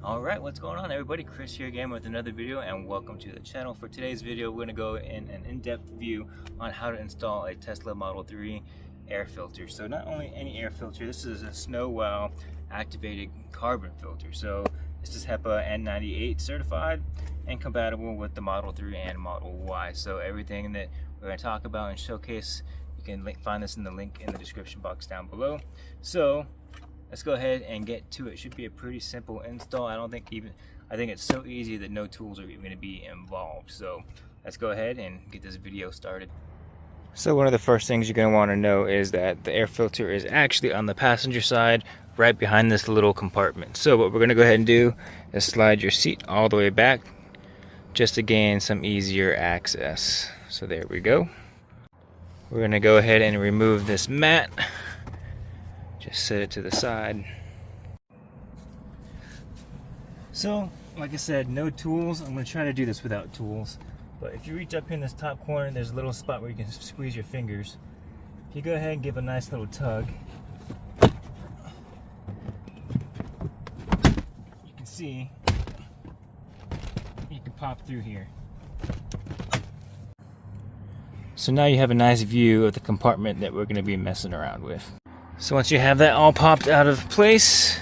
Alright, what's going on everybody? Chris here again with another video, and welcome to the channel. For today's video, we're going to go in an in-depth view on how to install a Tesla Model 3 air filter. So not only any air filter, this is a Snowoow activated carbon filter. So this is HEPA N98 certified and compatible with the Model 3 and Model Y. So everything that we're going to talk about and showcase, you can find this in the link in the description box down below. So let's go ahead and get to it. Should be a pretty simple install. I think it's so easy that no tools are even going to be involved. So let's go ahead and get this video started. So one of the first things you're going to want to know is that the air filter is actually on the passenger side, right behind this little compartment. So what we're going to go ahead and do is slide your seat all the way back just to gain some easier access. So there we go. We're going to go ahead and remove this mat. Just set it to the side. So, like I said, no tools. I'm going to try to do this without tools. But if you reach up here in this top corner, there's a little spot where you can squeeze your fingers. If you go ahead and give a nice little tug, you can see you can pop through here. So now you have a nice view of the compartment that we're going to be messing around with. So once you have that all popped out of place,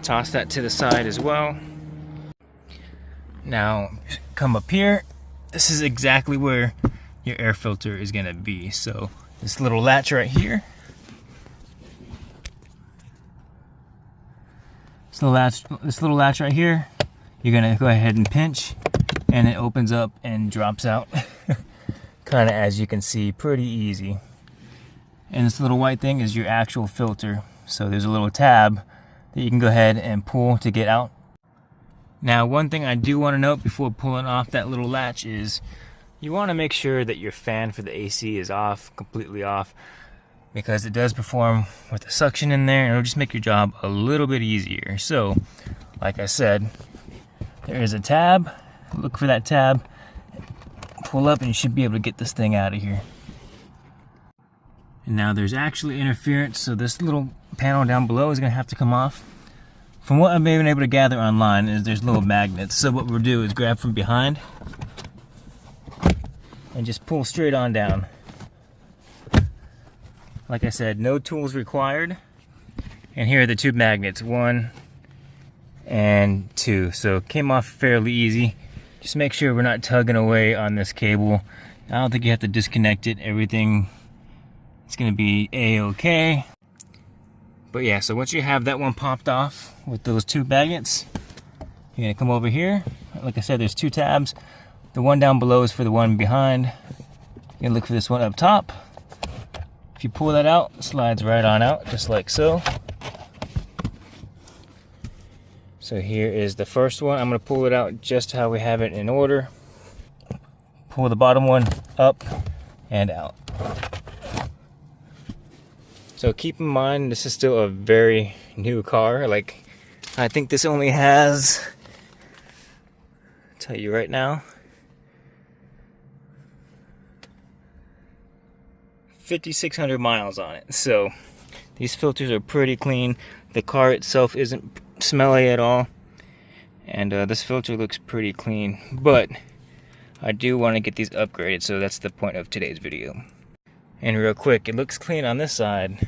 toss that to the side as well. Now come up here. This is exactly where your air filter is going to be. So this little latch right here. This little latch right here, you're going to go ahead and pinch and it opens up and drops out. Kind of, as you can see, pretty easy. And this little white thing is your actual filter. So there's a little tab that you can go ahead and pull to get out. Now, one thing I do want to note before pulling off that little latch is you want to make sure that your fan for the AC is off, completely off, because it does perform with the suction in there and it'll just make your job a little bit easier. So, like I said, there is a tab. Look for that tab. Pull up and you should be able to get this thing out of here. And now there's actually interference, so this little panel down below is going to have to come off. From what I've been able to gather online is there's little magnets. So what we'll do is grab from behind and just pull straight on down. Like I said, no tools required. And here are the two magnets, 1 and 2. So it came off fairly easy. Just make sure we're not tugging away on this cable. I don't think you have to disconnect it. Everything it's going to be a-okay. But yeah, so once you have that one popped off with those two magnets, you're going to come over here. Like I said, there's two tabs. The one down below is for the one behind. You're going to look for this one up top. If you pull that out, it slides right on out, just like so. So here is the first one. I'm going to pull it out just how we have it in order. Pull the bottom one up and out. So keep in mind, this is still a very new car. Like, I think this only has, I'll tell you right now, 5,600 miles on it. So these filters are pretty clean. The car itself isn't smelly at all. And this filter looks pretty clean. But I do want to get these upgraded, so that's the point of today's video. And real quick, it looks clean on this side,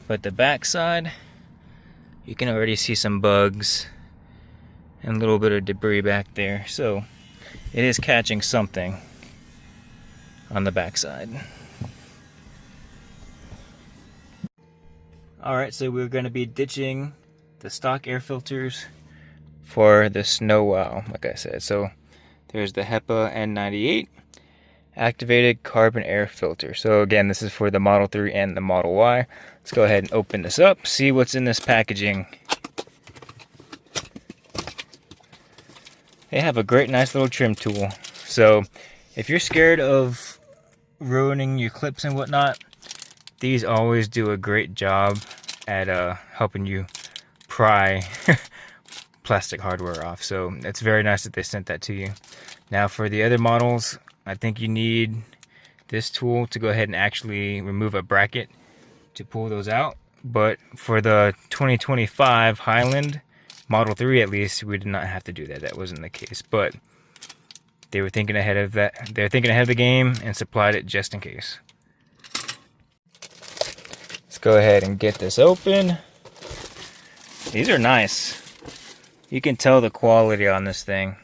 but the back side, you can already see some bugs and a little bit of debris back there. So it is catching something on the back side. Alright, so we're going to be ditching the stock air filters for the Snowoow, like I said. So there's the HEPA N98 activated carbon air filter. So again, this is for the Model 3 and the Model Y. Let's go ahead and open this up, see what's in this packaging. They have a great nice little trim tool. So if you're scared of ruining your clips and whatnot, these always do a great job at helping you pry plastic hardware off. So it's very nice that they sent that to you. Now for the other models, I think you need this tool to go ahead and actually remove a bracket to pull those out. But for the 2025 Highland, Model 3 at least, we did not have to do that. That wasn't the case, but they were thinking ahead of that. They're thinking ahead of the game and supplied it just in case. Let's go ahead and get this open. These are nice. You can tell the quality on this thing.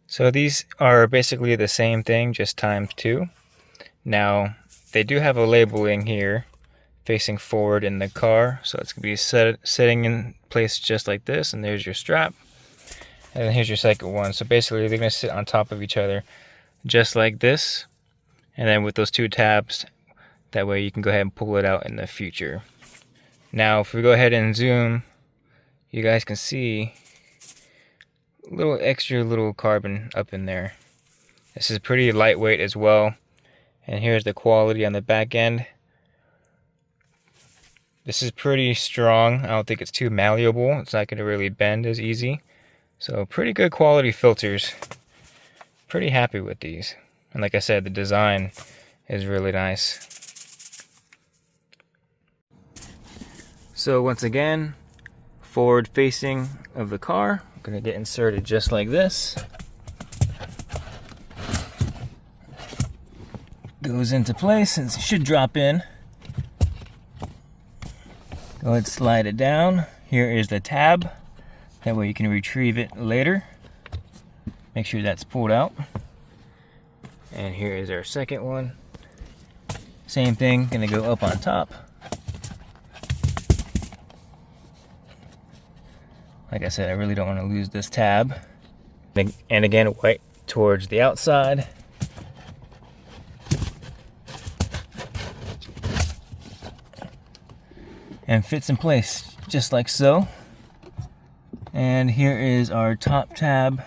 So these are basically the same thing, just ×2. Now, they do have a labeling here facing forward in the car, so it's going to be sitting in place just like this, and there's your strap. And then here's your second one. So basically they're going to sit on top of each other just like this, and then with those two tabs, that way you can go ahead and pull it out in the future. Now if we go ahead and zoom, you guys can see a little extra little carbon up in there. This is pretty lightweight as well. And here's the quality on the back end. This is pretty strong. I don't think it's too malleable. It's not going to really bend as easy. So pretty good quality filters. Pretty happy with these. And like I said, the design is really nice. So once again, forward facing of the car. I'm going to get inserted just like this. Goes into place and it should drop in. Go ahead and slide it down. Here is the tab. That way you can retrieve it later. Make sure that's pulled out. And here is our second one. Same thing, gonna go up on top. Like I said, I really don't want to lose this tab. And again, right towards the outside. And fits in place just like so. And here is our top tab.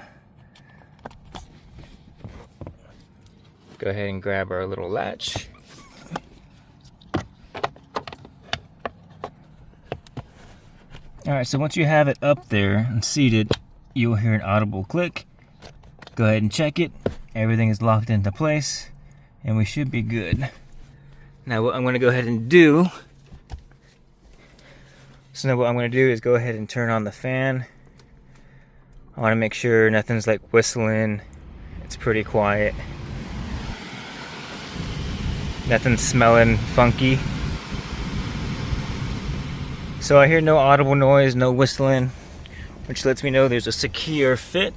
Go ahead and grab our little latch. Alright, so once you have it up there and seated, you'll hear an audible click. Go ahead and check it. Everything is locked into place and we should be good. Now what I'm going to go ahead and do, is go ahead and turn on the fan. I want to make sure nothing's like whistling. It's pretty quiet. Nothing's smelling funky. So I hear no audible noise, no whistling, which lets me know there's a secure fit.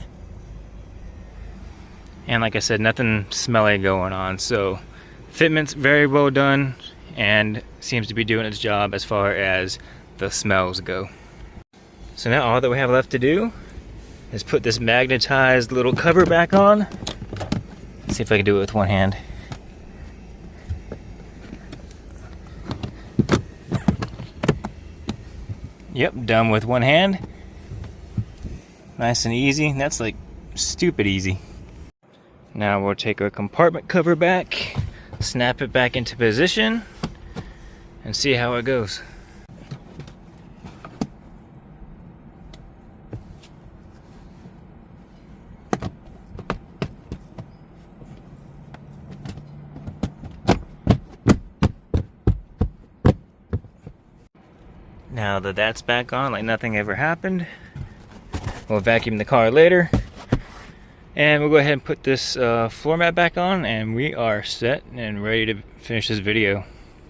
And like I said, nothing smelly going on. So fitment's very well done and seems to be doing its job as far as the smells go. So now all that we have left to do is put this magnetized little cover back on. Let's see if I can do it with one hand. Yep, done with one hand. Nice and easy. That's like stupid easy. Now we'll take our compartment cover back, snap it back into position, and see how it goes. Now that that's back on, like nothing ever happened, we'll vacuum the car later. And we'll go ahead and put this floor mat back on, and we are set and ready to finish this video.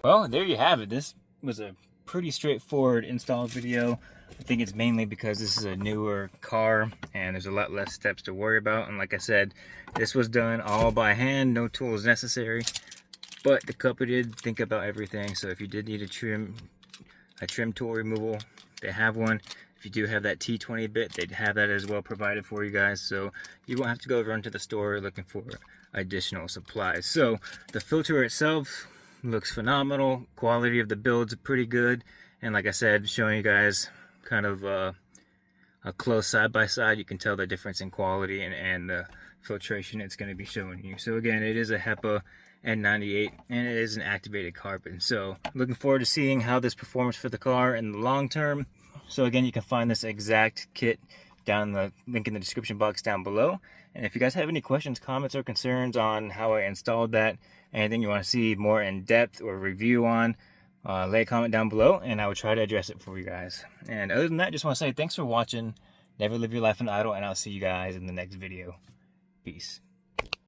Well, there you have it. This was a pretty straightforward install video. I think it's mainly because this is a newer car and there's a lot less steps to worry about. And like I said, this was done all by hand, no tools necessary. But the company did think about everything. So if you did need a trim tool removal, they have one. If you do have that T20 bit, they'd have that as well provided for you guys. So you won't have to go run to the store looking for additional supplies. So the filter itself looks phenomenal. Quality of the build's pretty good. And like I said, showing you guys kind of a close side by side, you can tell the difference in quality and the filtration it's going to be showing you. So again, it is a HEPA N98 and it is an activated carbon. So looking forward to seeing how this performs for the car in the long term. So again, you can find this exact kit down the link in the description box down below. And if you guys have any questions, comments, or concerns on how I installed that, anything you want to see more in depth or review on, lay a comment down below and I will try to address it for you guys. And other than that, just want to say thanks for watching. Never live your life in idle, and I'll see you guys in the next video. Peace.